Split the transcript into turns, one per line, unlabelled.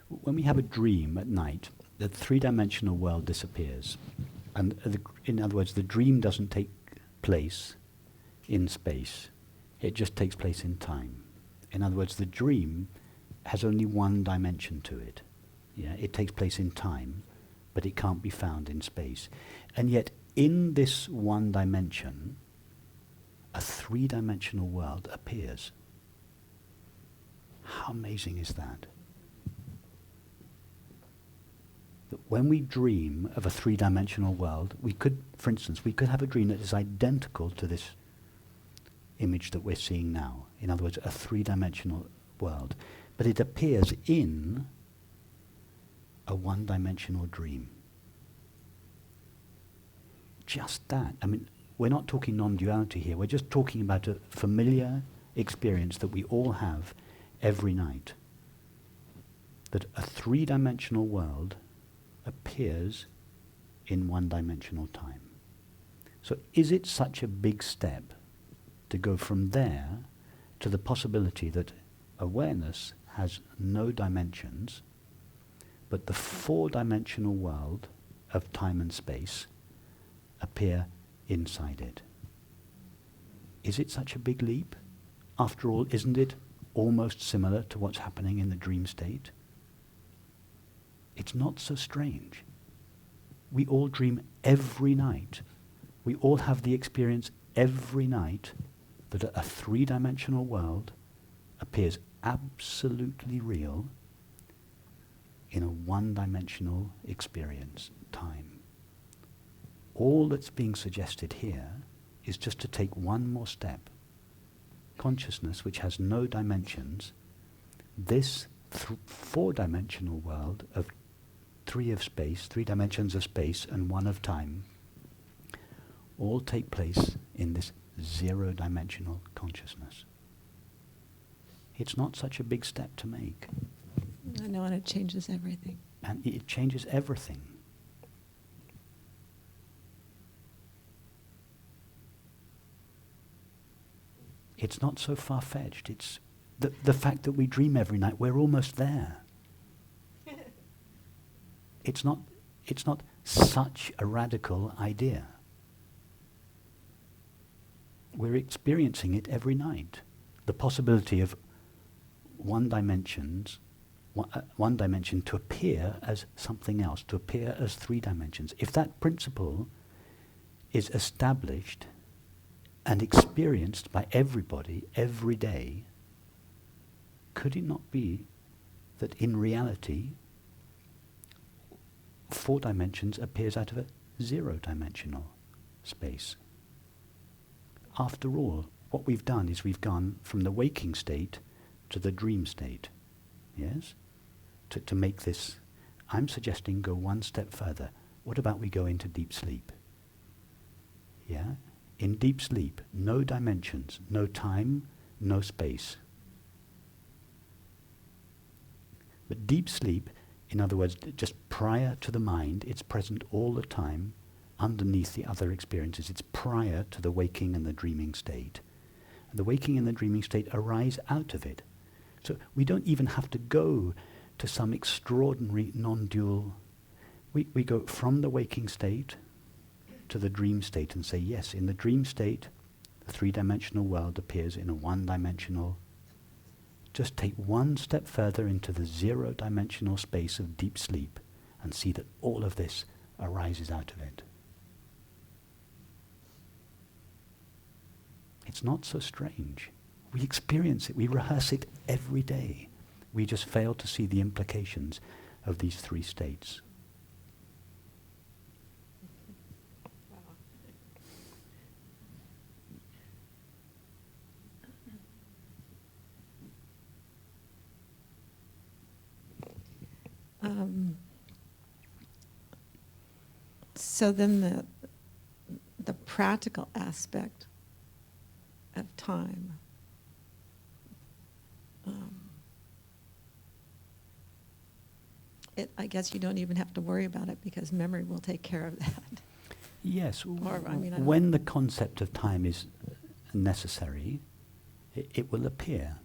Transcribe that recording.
when we have a dream at night, the three-dimensional world disappears. And in other words, the dream doesn't take place in space. It just takes place in time. In other words, the dream has only one dimension to it. Yeah, it takes place in time, but it can't be found in space. And yet, in this one dimension, a three-dimensional world appears. How amazing is that? That when we dream of a three-dimensional world, we could, for instance, we could have a dream that is identical to this image that we're seeing now. In other words, a three-dimensional world. But it appears in a one-dimensional dream. Just that. I mean, we're not talking non-duality here. We're just talking about a familiar experience that we all have every night. That a three-dimensional world appears in one-dimensional time. So is it such a big step to go from there to the possibility that awareness has no dimensions, but the four-dimensional world of time and space appear inside it? Is it such a big leap? After all, isn't it almost similar to what's happening in the dream state? It's not so strange. We all dream every night. We all have the experience every night that a three-dimensional world appears absolutely real in a one-dimensional experience, time. All that's being suggested here is just to take one more step. Consciousness, which has no dimensions, this four-dimensional world of three dimensions of space and one of time, all take place in this zero-dimensional consciousness. It's not such a big step to make.
I know, and it changes everything.
And it changes everything. It's not so far-fetched. It's the fact that we dream every night, we're almost there. It's not such a radical idea. We're experiencing it every night. The possibility of one dimension to appear as something else, to appear as three dimensions. If that principle is established and experienced by everybody every day, could it not be that in reality, four dimensions appears out of a zero-dimensional space? After all, what we've done is we've gone from the waking state to the dream state. Yes? To make this, I'm suggesting go one step further. What about we go into deep sleep? Yeah? In deep sleep, no dimensions, no time, no space. But deep sleep, in other words, just prior to the mind, it's present all the time, underneath the other experiences. It's prior to the waking and the dreaming state. And the waking and the dreaming state arise out of it. So we don't even have to go to some extraordinary non-dual. We go from the waking state to the dream state and say, yes, in the dream state, the three-dimensional world appears in a one-dimensional. Just take one step further into the zero-dimensional space of deep sleep and see that all of this arises out of it. It's not so strange. We experience it, we rehearse it every day. We just fail to see the implications of these three states.
So then the practical aspect of time, I guess you don't even have to worry about it because memory will take care of that.
Yes,
when
the concept of time is necessary, it will appear.